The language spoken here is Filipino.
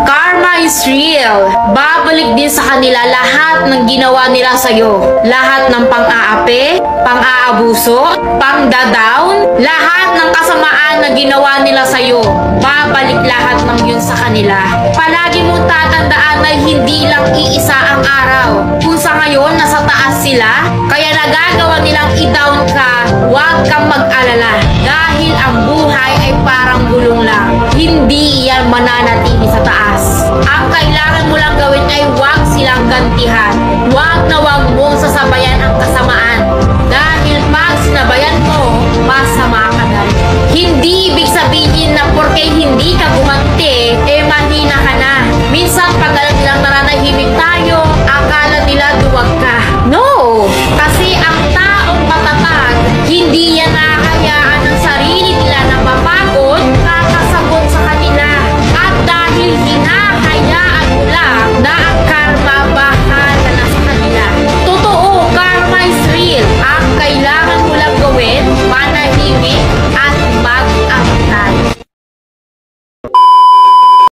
Karma is real. Babalik din sa kanila lahat ng ginawa nila sa'yo. Lahat ng pang-aapi, pang-aabuso, pang-down, lahat ng kasamaan na ginawa nila sa'yo. Babalik lahat ng yun sa kanila. Palagi mong tatandaan na hindi lang iisa ang araw. Kung sa ngayon nasa taas sila, kaya nagagawa nilang i-down ka, huwag kang mag-alala. Dahil ang buhay ay parang gulong lang. Hindi yan mananatili sa taas. Ang kailangan mo lang gawin ay huwag silang gantihan. Huwag na huwag mong sasabayan ang kasamaan. Dahil pag sinabayan mo, masama ka na. Hindi ibig sabihin na porke hindi ka gumawa